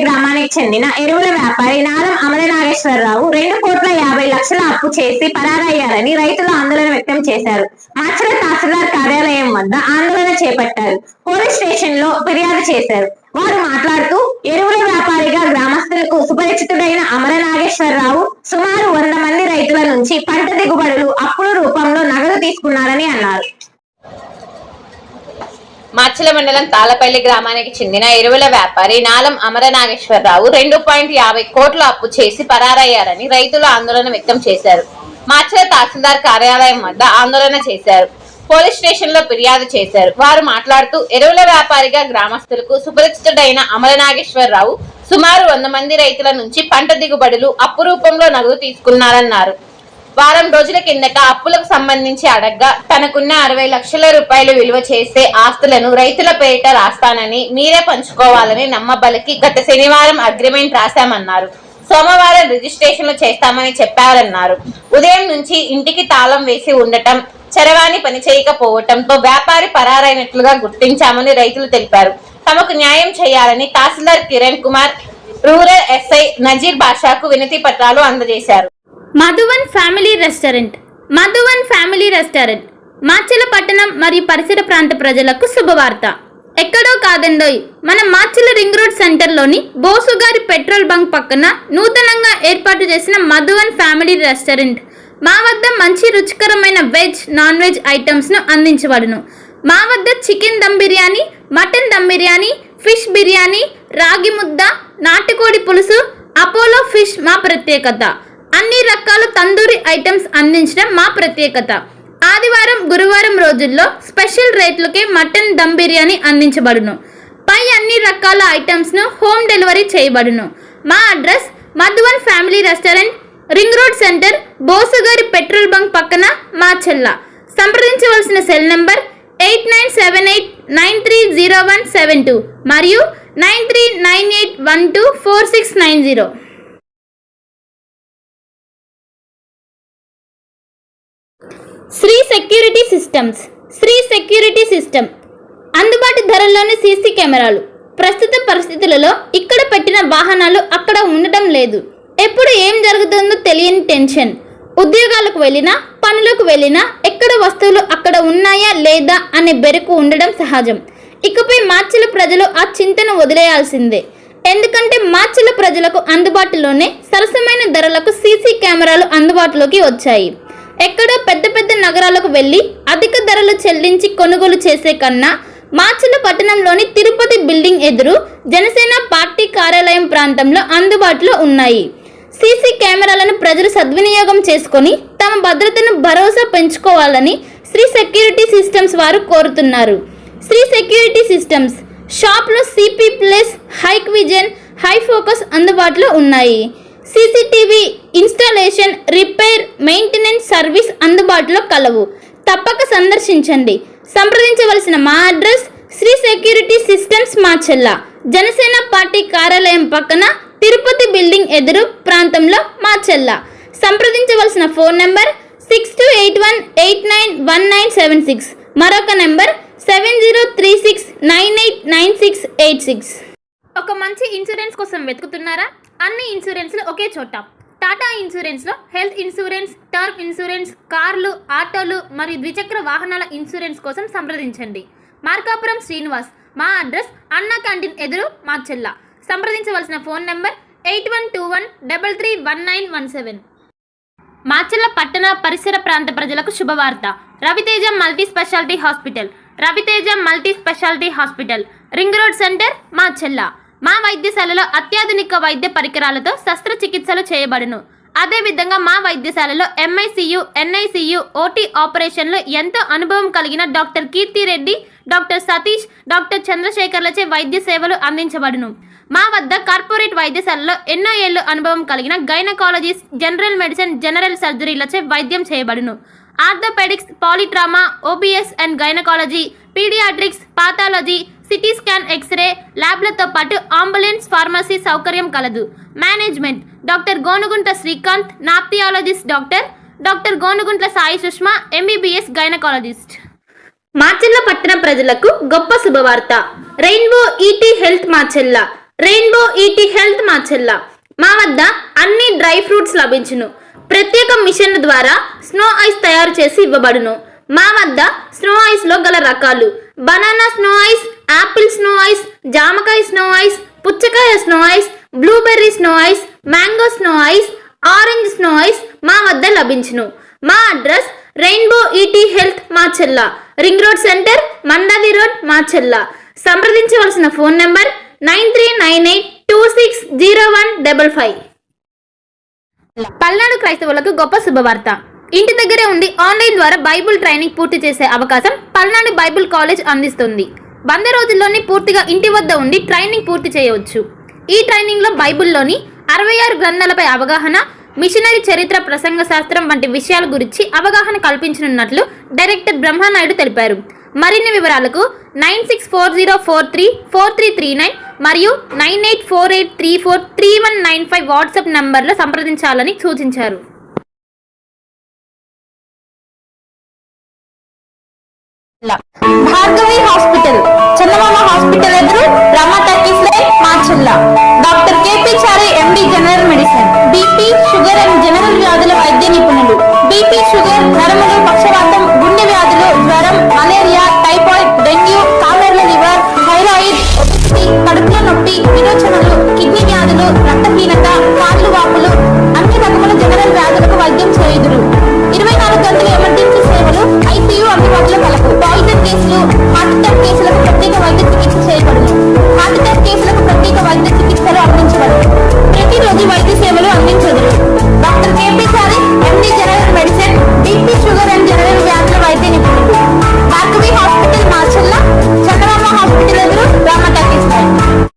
గ్రామానికి చెందిన ఎరువుల వ్యాపారి నాలం అమరనాగేశ్వరరావు 2,50,00,000 అప్పు చేసి పరారయ్యారని రైతులు ఆందోళన వ్యక్తం చేశారు. మాచర్ల తహసీల్దార్ కార్యాలయం వద్ద ఆందోళన చేపట్టారు. పోలీస్ స్టేషన్ లో ఫిర్యాదు చేశారు. వారు మాట్లాడుతూ ఎరువుల వ్యాపారిగా గ్రామస్తులకు సుపరిచితుడైన అమరనాగేశ్వరరావు సుమారు 100 మంది రైతుల నుంచి పంట దిగుబడులు అప్పుల రూపంలో నగదు తీసుకున్నారని అన్నారు. మాచర్ల మండలం తాళ్లపల్లి గ్రామానికి చెందిన ఎరువుల వ్యాపారి నాలం అమరనాగేశ్వరరావు 2.50 కోట్ల అప్పు చేసి పరారయ్యారని రైతులు ఆందోళన వ్యక్తం చేశారు. మాచర్ల తహసీల్దార్ కార్యాలయం వద్ద ఆందోళన చేశారు. పోలీస్ స్టేషన్ లో ఫిర్యాదు చేశారు. వారు మాట్లాడుతూ ఎరువుల వ్యాపారిగా గ్రామస్తులకు సుపరిచితుడైన అమరనాగేశ్వరరావు సుమారు 100 మంది రైతుల నుంచి పంట దిగుబడులు అప్పు రూపంలో నగదు తీసుకున్నారన్నారు. వారం రోజుల కిందట అప్పులకు సంబంధించి అడగ్గా తనకున్న 60 లక్షల రూపాయలు విలువ చేసే ఆస్తులను రైతుల పేరిట రాస్తానని, మీరే పంచుకోవాలని నమ్మబలికి గత శనివారం అగ్రిమెంట్ రాశామన్నారు. సోమవారం రిజిస్ట్రేషన్లు చేస్తామని చెప్పారన్నారు. ఉదయం నుంచి ఇంటికి తాళం వేసి ఉండటం, చరవాణి పనిచేయకపోవటంతో వ్యాపారి పరారైనట్లుగా గుర్తించామని రైతులు తెలిపారు. తమకు న్యాయం చేయాలని తహసీల్దార్ కిరణ్ కుమార్, రూరల్ ఎస్ఐ నజీర్ బాషాకు వినతి పత్రాలు అందజేశారు. Madhuvan family restaurant. Madhuvan family restaurant Macherla పట్టణం మరియు పరిసర ప్రాంత ప్రజలకు శుభవార్త. ఎక్కడో కాదండోయ్, మన మాచర్ల రింగ్ రోడ్ సెంటర్లోని బోసుగారి పెట్రోల్ బంక్ పక్కన నూతనంగా ఏర్పాటు చేసిన మధువన్ ఫ్యామిలీ రెస్టారెంట్. మా వద్ద మంచి రుచికరమైన వెజ్, నాన్ వెజ్ ఐటమ్స్ను అందించబడును. మా వద్ద chicken dum biryani, mutton dum biryani, fish biryani, ragi mudda, నాటుకోడి పులుసు, అపోలో ఫిష్ మా ప్రత్యేకత. అన్ని రకాల తందూరి ఐటమ్స్ అందించడం మా ప్రత్యేకత. ఆదివారం, గురువారం రోజుల్లో స్పెషల్ రేట్లకే మటన్ దమ్ బిర్యానీ అందించబడును. పై అన్ని రకాల ఐటమ్స్ను హోమ్ డెలివరీ చేయబడును. మా address Madhuvan family restaurant, ring road centre, బోసుగారి పెట్రోల్ బంక్ పక్కన, మాచర్ల. సంప్రదించవలసిన సెల్ నంబర్ 8978930172 మరియు 9398124690. Sri security systems. Sri security system అందుబాటు ధరల్లోని సీసీ కెమెరాలు. ప్రస్తుత పరిస్థితులలో ఇక్కడ పెట్టిన వాహనాలు అక్కడ ఉండటం లేదు. ఎప్పుడు ఏం జరుగుతుందో తెలియని టెన్షన్. ఉద్యోగాలకు వెళ్ళినా, పనులకు వెళ్ళినా ఎక్కడ వస్తువులు అక్కడ ఉన్నాయా లేదా అనే బెరుకు ఉండడం సహజం. ఇకపై మాచర్ల ప్రజలు ఆ చింతను వదిలేయాల్సిందే. ఎందుకంటే మాచర్ల ప్రజలకు అందుబాటులోనే సరసమైన ధరలకు సీసీ కెమెరాలు అందుబాటులోకి వచ్చాయి. ఎక్కడో పెద్ద పెద్ద నగరాలకు వెళ్ళి అధిక ధరలు చెల్లించి కొనుగోలు చేసే కన్నా మాచర్ల పట్టణంలోని తిరుపతి బిల్డింగ్ ఎదురు జనసేన పార్టీ కార్యాలయం ప్రాంతంలో అందుబాటులో ఉన్నాయి. సీసీ కెమెరాలను ప్రజలు సద్వినియోగం చేసుకొని తమ భద్రతను భరోసా పెంచుకోవాలని శ్రీ సెక్యూరిటీ సిస్టమ్స్ వారు కోరుతున్నారు. శ్రీ సెక్యూరిటీ సిస్టమ్స్ షాప్లో CP plus, Hikvision, hi focus అందుబాటులో ఉన్నాయి. CCTV installation, repair, maintenance service అందుబాటులో కలవు. తప్పక సందర్శించండి. సంప్రదించవలసిన మా address Sri security systems, Macherla, Janasena party కార్యాలయం పక్కన, తిరుపతి బిల్డింగ్ ఎదురు ప్రాంతంలో, మాచర్ల. సంప్రదించవలసిన ఫోన్ నెంబర్ 6281891976. మరొక నెంబర్ 7036989686. ఒక మంచి ఇన్సూరెన్స్ కోసం వెతుకుతున్నారా? అన్ని ఇన్సూరెన్స్లు ఒకే చోట. టాటా ఇన్సూరెన్స్లో హెల్త్ ఇన్సూరెన్స్, టర్మ్ ఇన్సూరెన్స్, కార్లు, ఆటోలు మరియు ద్విచక్ర వాహనాల ఇన్సూరెన్స్ కోసం సంప్రదించండి. మార్కాపురం శ్రీనివాస్. మా అడ్రస్ అన్నా క్యాంటీన్ ఎదురు, మాచర్ల. సంప్రదించవలసిన ఫోన్ నెంబర్ 8121331917. మాచర్ల పట్టణ పరిసర ప్రాంత ప్రజలకు శుభవార్త. Raviteja multi speciality hospital. Raviteja multi speciality hospital, ring road centre, Macherla. మా వైద్యశాలలో అత్యాధునిక వైద్య పరికరాలతో శస్త్రచికిత్సలు చేయబడును. అదేవిధంగా మా వైద్యశాలలో ఎంఐసియు, ఎన్ఐసియు, ఓటీ ఆపరేషన్లు ఎంతో అనుభవం కలిగిన doctor Keerthi Reddy, doctor Satish, doctor చంద్రశేఖర్లచే వైద్య సేవలు అందించబడును. మా వద్ద కార్పొరేట్ వైద్యశాలలో ఎన్నో ఏళ్లు అనుభవం కలిగిన గైనకాలజిస్ట్, జనరల్ మెడిసిన్, జనరల్ సర్జరీలచే వైద్యం చేయబడును. Orthopaedics, polytrauma, OBS and gynaecology, paediatrics, pathology, CT scan, x-ray ల్యాబ్లతో పాటు అంబులెన్స్, ఫార్మసీ సౌకర్యం కలదు. Management doctor Gonugunta Srikanth, ophthalmologist doctor Gonuguntla Sai Sushma, MBBS gynaecologist. Macherla పట్టణ ప్రజలకు గొప్ప శుభవార్త. Rainbow ET health Macherla. Rainbow ET health Macherla. మా వద్ద అన్ని డ్రై ఫ్రూట్స్ లభించును. ప్రత్యేక మిషన్ల ద్వారా స్నో ఐస్ తయారు చేసి ఇవ్వబడును. మా వద్ద స్నో ఐస్ లో గల రకాలు banana snow ice, apple snow ice, జామకాయ స్నో ఐస్, పుచ్చకాయ snow ice, blueberry snow ice, mango snow ice, orange snow ice మా వద్ద లభించును. మా address rainbow ET health Macherla, ring road centre, Mandavi road, Macherla. సంప్రదించవలసిన ఫోన్ నంబర్ 9398260155. పల్నాడు క్రైస్తవులకు గొప్ప శుభవార్త. ఇంటి దగ్గరే ఉండి ఆన్లైన్ ద్వారా బైబుల్ ట్రైనింగ్ పూర్తి చేసే అవకాశం పల్నాడు బైబుల్ కాలేజ్ అందిస్తుంది. 100 రోజుల్లోనే పూర్తిగా ఇంటి వద్ద ఉండి ట్రైనింగ్ పూర్తి చేయవచ్చు. ఈ ట్రైనింగ్ లో బైబుల్లోని 66 గ్రంథాలపై అవగాహన, మిషనరీ చరిత్ర, ప్రసంగ శాస్త్రం వంటి విషయాల గురించి అవగాహన కల్పించనున్నట్లు డైరెక్టర్ బ్రహ్మనాయుడు తెలిపారు. మరిన్ని వివరాలకు 9640434339 మరియు 9848343195 వాట్సాప్ నంబర్లో సంప్రదించాలని సూచించారు. భార్గవి హాస్పిటల్, చందమామ హాస్పిటల్ ఎదురు,